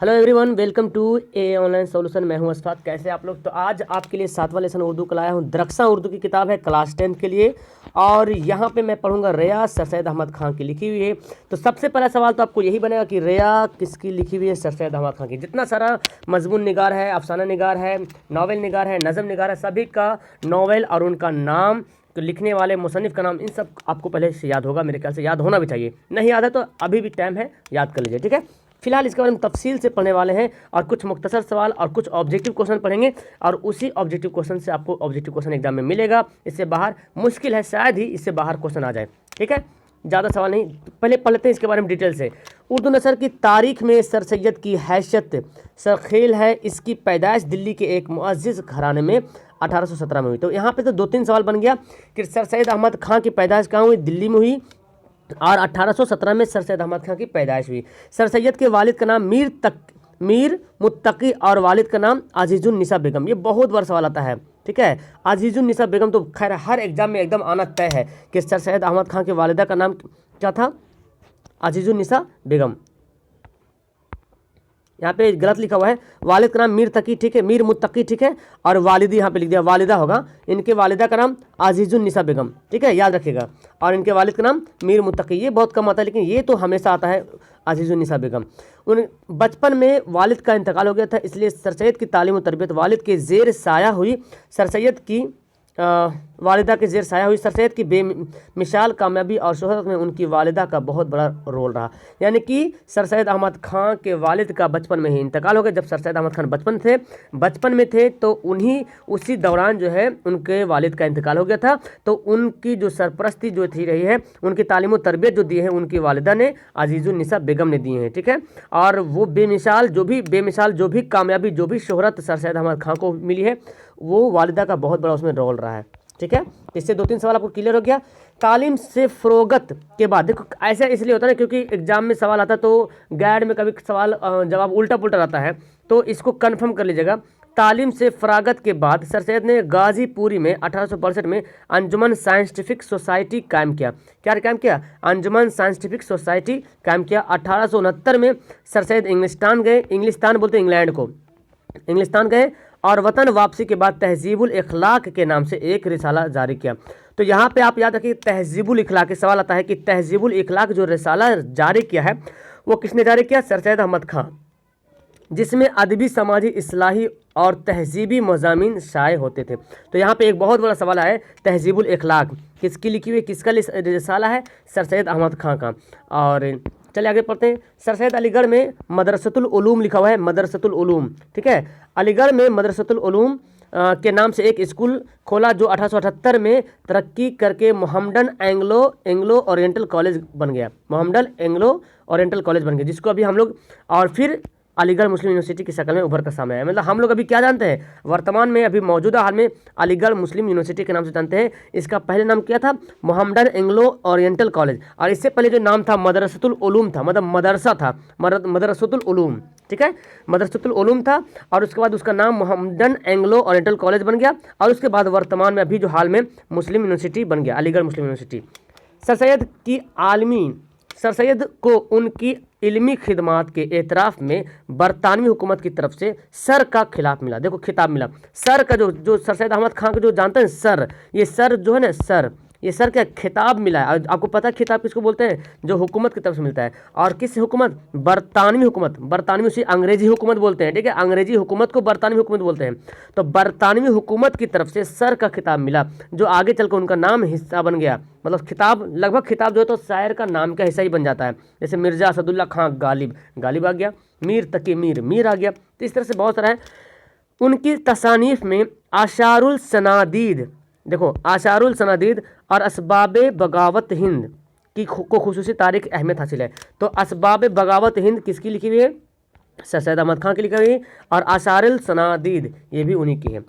Hello everyone, welcome to a online solution. मैं हूं अशफाक। कैसे आप लोग? तो आज आपके लिए 7वां लेसन उर्दू का लाया हूं। दरख्शां उर्दू की किताब है क्लास 10 के लिए, और यहाँ पे मैं पढ़ूंगा रिया सर सैयद अहमद खां की लिखी हुई है। तो सबसे पहला सवाल तो आपको यही बनेगा कि रिया किसकी लिखी हुई है? सर सैयद अहमद खां की। जितना सारा मजमून निगार है, अफसाना निगार है, नावल निगार है, नज़म निगार है, सभी का नावल और उनका नाम, तो लिखने वाले मुसन्निफ़ का नाम, इन सब आपको पहले से याद होगा। मेरे ख्याल से याद होना भी चाहिए। नहीं याद है तो अभी भी टाइम है, याद कर लीजिए, ठीक है। फिलहाल इसके बारे में तफसील से पढ़ने वाले हैं, और कुछ मुख्तसर सवाल और कुछ ऑब्जेक्टिव क्वेश्चन पढ़ेंगे, और उसी ऑब्जेक्टिव क्वेश्चन से आपको ऑब्जेक्टिव क्वेश्चन एग्जाम में मिलेगा। इससे बाहर मुश्किल है, शायद ही इससे बाहर क्वेश्चन आ जाए, ठीक है। ज़्यादा सवाल नहीं, पहले पढ़ लेते हैं इसके बारे में डिटेल से। उर्दू नसर की तारीख में सर सैयद की हैसियत सरखेल है। इसकी पैदाइश दिल्ली के एक मुअज़्ज़िज़ घराने में 1817 में हुई। तो यहाँ पे तो 2-3 सवाल बन गया कि सर सैयद अहमद खां की पैदाइश कहाँ हुई? दिल्ली में हुई, और 1817 में सर सैयद अहमद खां की पैदाइश हुई। सर सैयद के वालिद का नाम मीर मुत्तकी और वालिद का नाम अजीजुन निसा बेगम। ये बहुत बार सवाल आता है, ठीक है। अजीजुन निसा बेगम तो खैर हर एग्जाम में एकदम आना तय है कि सर सैयद अहमद खां के वालिदा का नाम क्या था? अजीजुन निसा बेगम। यहाँ पे गलत लिखा हुआ है, वालिद का नाम मीर तकी, ठीक है, मीर मुत्तकी, ठीक है, और वालिदी यहाँ पे लिख दिया, वालिदा होगा। इनके वालिदा का नाम अजीजुन निसा बेगम, ठीक है, याद रखिएगा। और इनके वालिद का नाम मीर मुत्तकी। ये बहुत कम आता है, लेकिन ये तो हमेशा आता है, अजीजुन निसा बेगम। उन बचपन में वालिद का इंतकाल हो गया था, इसलिए सर सैयद की तालीम और तरबियत वालिद के ज़ेर साया हुई। सर सैयद की वालिदा के ज़ेर साया हुई। सर सैयद की बेमिसाल कामयाबी और शोहरत में उनकी वालिदा का बहुत बड़ा रोल रहा। यानी कि सर सैयद अहमद खां के वालिद का बचपन में ही इंतकाल हो गया। जब सर सैयद अहमद खान बचपन में थे तो उसी दौरान जो है उनके वालिद का इंतकाल हो गया था। तो उनकी जो सरपरस्ती जो थी रही है, उनकी तालीम और तरबियत जो दी है, उनकी वालिदा ने अजीजुन निसा बेगम ने दी है, ठीक है। और वो बेमिसाल जो भी कामयाबी, जो भी शोहरत सर सैयद अहमद खां को मिली है, वो वालिदा का बहुत बड़ा उसमें रोल रहा है, ठीक है। इससे 2-3 सवाल आपको क्लियर हो गया। तालीम से फ़रोगत के बाद, देखो ऐसा इसलिए होता है ना क्योंकि एग्जाम में सवाल आता है तो गैड में कभी सवाल जवाब उल्टा पुल्टा रहता है, तो इसको कन्फर्म कर लीजिएगा। तालीम से फ़रागत के बाद सर सैयद ने गाज़ीपुरी में 1862 में अंजुमन साइंटिफिक सोसाइटी कायम किया। क्या कायम किया? अंजुमन साइंटिफिक सोसाइटी कायम किया। 1869 में सर सैयद इंग्लिस्तान बोलते इंग्लैंड को, इंग्लिस्तान गए, और वतन वापसी के बाद तहजीबुल इखलाक के नाम से एक रिसाला जारी किया। तो यहाँ पे आप याद रखिए, तहजीबुल इखलाक, सवाल आता है कि तहजीबुल इखलाक जो रिसाला जारी किया है वो किसने जारी किया? सर सैयद अहमद खां, जिसमें अदबी, समाजी, इस्लाही और तहजीबी मज़ामीन शाये होते थे। तो यहाँ पे एक बहुत बड़ा सवाल है, तहजीबुल इखलाक किसकी लिखी हुई, किसका रिसाला है? सर सैयद अहमद खां का। और चलिए आगे पढ़ते हैं। सर सैयद अलीगढ़ में मदरसतुल उलूम लिखा हुआ है, मदरसतुल उलूम, ठीक है। अलीगढ़ में मदरसतुल उलूम के नाम से एक स्कूल खोला जो 1878 में तरक्की करके मोहम्मडन एंग्लो ओरिएंटल कॉलेज बन गया। मोहम्मडन एंग्लो ओरिएंटल कॉलेज बन गया, जिसको अभी हम लोग, और फिर अलीगढ़ मुस्लिम यूनिवर्सिटी की शक्ल में उभर कर सामने आया। मतलब हम लोग अभी क्या जानते हैं, वर्तमान में अभी मौजूदा हाल में अलीगढ़ मुस्लिम यूनिवर्सिटी के नाम से जानते हैं। इसका पहले नाम क्या था? Mohammedan Anglo oriental college. और इससे पहले जो नाम था मदरसतुल उलूम था, मतलब मदरसा था, मदरसतुल उलूम, ठीक है, मदरसतुल उलूम था। और उसके बाद उसका नाम मोहम्मडन एंग्लो ओरिएंटल कॉलेज बन गया, और उसके बाद वर्तमान में अभी जो हाल में मुस्लिम यूनिवर्सिटी बन गया, अलीगढ़ मुस्लिम यूनिवर्सिटी। सर सैयद को उनकी इल्मी खिदमात के एतराफ़ में बरतानवी हुकूमत की तरफ से सर का खिलाफ मिला। देखो खिताब मिला, सर का जो सर सैयद अहमद खां को जो जानते हैं सर, ये सर जो है ना, सर, ये सर क्या खिताब मिला है। आपको पता है खिताब किसको बोलते हैं? जो हुकूमत की तरफ से मिलता है। और किस हुकूमत? बरतानवी हुकूमत। बरतानवी उसी अंग्रेजी हुकूमत बोलते हैं, ठीक है, अंग्रेजी हुकूमत को बरतानवी हुकूमत बोलते हैं। तो बरतानवी हुकूमत की तरफ से सर का खिताब मिला, जो आगे चलकर उनका नाम हिस्सा बन गया। मतलब खिताब, लगभग खिताब जो है तो शायर का नाम का हिस्सा ही बन जाता है। जैसे मिर्ज़ा असदुल्ला खां गालिब आ गया, मीर तकी मीर आ गया। तो इस तरह से बहुत सारा है। उनकी तसानीफ में आशारुल सनादीद, देखो आशारुल सनादीद और असबाब बगावत हिंद को खुसूसी तारीख अहमियत हासिल है। तो असबाब बगावत हिंद किसकी लिखी हुई है? सर सैयद अहमद खां की लिखी हुई है। और आशारुल सनादीद ये भी उन्हीं की है।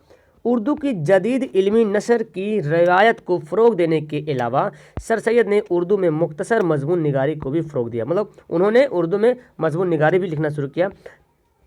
उर्दू की जदीद इल्मी नशर की रवायत को फ़रोग देने के अलावा सर सैयद ने उर्दू में मुख्तसर मजमून निगारी को भी फ़रोग दिया। मतलब उन्होंने उर्दू में मजमून निगारी भी लिखना शुरू किया।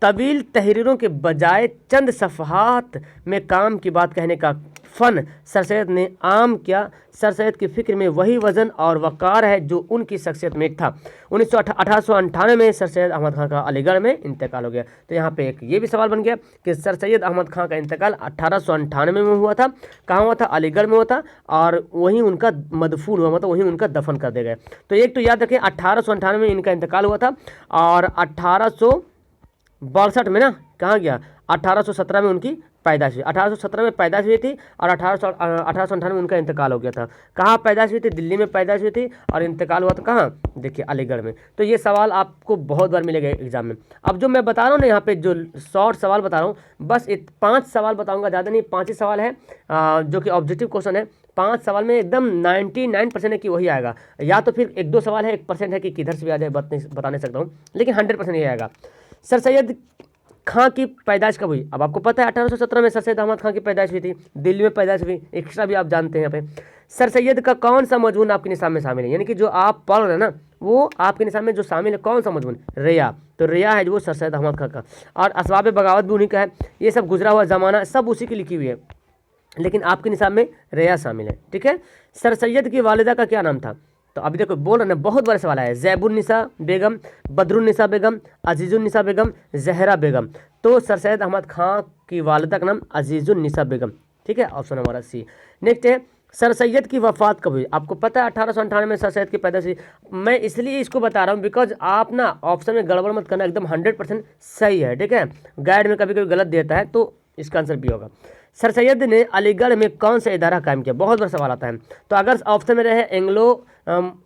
तवील तहरीरों के बजाय चंद सफ़हात में काम की बात कहने का फ़न सर सैयद ने आम किया। सर सैयद की फ़िक्र में वही वज़न और वक़ार है जो उनकी शख्सियत में था। 1898 में सर सैयद अहमद खां का अलीगढ़ में इंतकाल हो गया। तो यहाँ पे एक ये भी सवाल बन गया कि सर सैयद अहमद खां का इंतकाल 1898 में हुआ था। कहाँ हुआ था? अलीगढ़ में हुआ था, और वहीं उनका मदफून हुआ, मतलब वहीं उनका दफन कर दिया गया। तो एक तो याद रखें 1898 में इनका इंतकाल हुआ था, और 1862 में ना कहाँ गया, 1817 में उनकी पैदाइश हुई। 1817 में पैदाइश हुई थी और 1898 में उनका इंतकाल हो गया था। कहाँ पैदाइश हुई थी? दिल्ली में पैदाइश हुई थी, और इंतकाल हुआ था कहाँ? देखिए अलीगढ़ में। तो ये सवाल आपको बहुत बार मिलेगा एग्जाम में। अब जो मैं बता रहा हूँ ना, यहाँ पे जो शॉर्ट सवाल बता रहा हूँ, बस 5 सवाल बताऊँगा, ज़्यादा नहीं, 5 ही सवाल है जो कि ऑब्जेक्टिव क्वेश्चन है। 5 सवाल में एकदम 99% है कि वही आएगा, या तो फिर 1-2 सवाल है 1% है कि किधर से भी आ जाए, बता नहीं सकता हूँ, लेकिन 100% ये आएगा। सर सैयद खां की पैदाइश कब हुई? अब आपको पता है 1817 में सर सैयद अहमद खां की पैदाइश हुई थी, दिल्ली में पैदाइश हुई, एक्स्ट्रा भी आप जानते हैं यहाँ पे। सर सैयद का कौन सा मजमून आपके निसाब में शामिल है? यानी कि जो आप पढ़ रहे हैं ना, वो आपके निसाब में जो शामिल है कौन सा मजमून? रिया। तो रिया है जो सर सैयद अहमद खां का, और असबाब बगावत भी उन्हीं का है। ये सब गुजरा हुआ ज़माना सब उसी की लिखी हुई है, लेकिन आपके निसाब में रिया शामिल है। ठीक है। सर सैयद की वालिदा का क्या नाम था? तो अभी देखो बोल रहे ना, बहुत बड़ा सवाल है। ज़ैबुन्निसा बेगम, बदरुन्निसा बेगम, अजीजुन्निसा बेगम, जहरा बेगम। तो सर सैयद अहमद खां की वालिदा का नाम अजीजुन्निसा बेगम। ठीक है, ऑप्शन हमारा सी। नेक्स्ट है, सर सैयद की वफ़ात कब हुई? आपको पता है 1898 में सर सैयद की पैदाइश हुई। मैं इसलिए इसको बता रहा हूँ बिकॉज आप ना ऑप्शन में गड़बड़ मत करना, एकदम 100% सही है। ठीक है, गाइड में कभी कभी गलत देता है, तो इसका आंसर भी होगा। सर सैयद ने अलीगढ़ में कौन सा इदारा कायम किया? बहुत बड़ा सवाल आता है। तो अगर ऑप्शन में रहे एंग्लो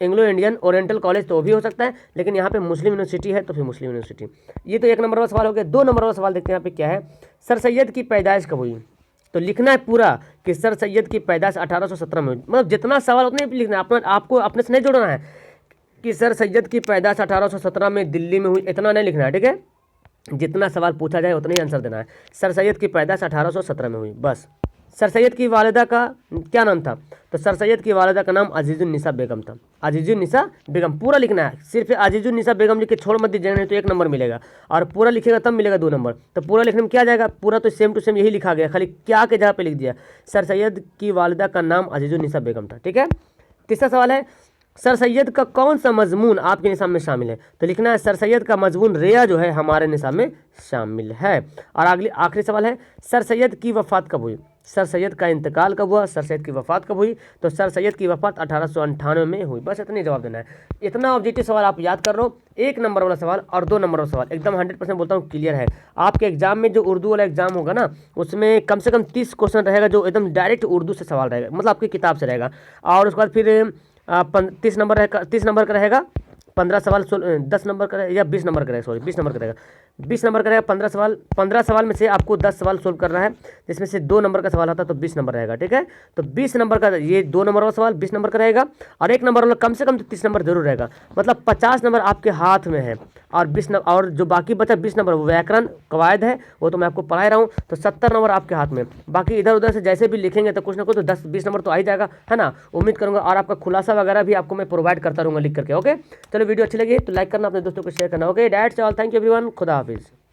इंडियन ओरिएंटल कॉलेज तो भी हो सकता है, लेकिन यहाँ पे मुस्लिम यूनिवर्सिटी है तो फिर मुस्लिम यूनिवर्सिटी। ये तो 1 नंबर वाला सवाल हो गया। 2 नंबर वाला सवाल देखते हैं यहाँ पे क्या है। सर सैयद की पैदाइश कब हुई? तो लिखना है पूरा कि सर सैयद की पैदाइश 1817 में हुई। मतलब जितना सवाल उतना ही लिखना है, आपको अपने से नहीं जोड़ना है कि सर सैयद की पैदाइश 1817 में दिल्ली में हुई, इतना नहीं लिखना है। ठीक है, जितना सवाल पूछा जाए उतना ही आंसर देना है। सर सैयद की पैदाइश 1817 में हुई, बस। सर सैयद की वालिदा का क्या नाम था? तो सर सैयद की वालिदा का नाम अजीजुन्निसा बेगम था। अजीजुन्निसा बेगम पूरा लिखना है, सिर्फ अजीजुन्निसा बेगम लिख के छोड़ मत दीजिएगा, नहीं तो 1 नंबर मिलेगा, और पूरा लिखेगा तब मिलेगा 2 नंबर। तो पूरा लिखने में क्या जाएगा? पूरा तो सेम टू सेम यही लिखा गया, खाली क्या के जगह पे लिख दिया। सर सैयद की वालिदा का नाम अजीजुन्निसा बेगम था। ठीक है। तीसरा सवाल है, सर सैयद का कौन सा मजमून आपके निसाब में शामिल है? तो लिखना है सर सैयद का मजमून रिया जो है हमारे निसाब में शामिल है। और आखिरी सवाल है, सर सैयद की वफ़ात कब हुई? सर सैयद का इंतकाल कब हुआ? सर सैयद की वफ़ात कब हुई? तो सर सैयद की वफ़ात 1898 में हुई। बस इतना ही जवाब देना है। इतना ऑब्जेक्टिव सवाल आप याद कर लो। 1 नंबर वाला सवाल और 2 नंबर वाला सवाल एकदम 100% बोलता हूँ क्लियर है। आपके एग्जाम में जो उर्दू वाला एग्जाम होगा ना, उसमें कम से कम 30 क्वेश्चन रहेगा जो एकदम डायरेक्ट उर्दू से सवाल रहेगा, मतलब आपकी किताब से रहेगा। और उसके बाद फिर 30 नंबर का रहेगा 15 सवाल 10 नंबर का या 20 नंबर का रहेगा, सॉरी 20 नंबर का रहेगा। 20 नंबर का रहेगा 15 सवाल में से आपको 10 सवाल सोल्व करना है, जिसमें से 2 नंबर का सवाल आता है, तो 20 नंबर रहेगा। ठीक है, तो 20 नंबर का ये 2 नंबर वाला सवाल 20 नंबर का रहेगा, और 1 नंबर वाला कम से कम तो 30 नंबर जरूर रहेगा। मतलब 50 नंबर आपके हाथ में है, और 20 नंबर, और जो बाकी बचा 20 नंबर व्याकरण कवायद है, वो तो मैं आपको पढ़ा रहा हूँ। तो 70 नंबर आपके हाथ में। बाकी इधर उधर से जैसे भी लिखेंगे तो कुछ ना कुछ तो 10-20 नंबर तो आ ही जाएगा, है ना। उम्मीद करूँगा, और आपका खुलासा वगैरह भी आपको मैं प्रोवाइड करता रहूँगा लिख करके। ओके, चलो वीडियो अच्छी लगी तो लाइक करना, अपने दोस्तों को शेयर करना। Okay, that's all, thank you everyone, खुदा हाफिज़।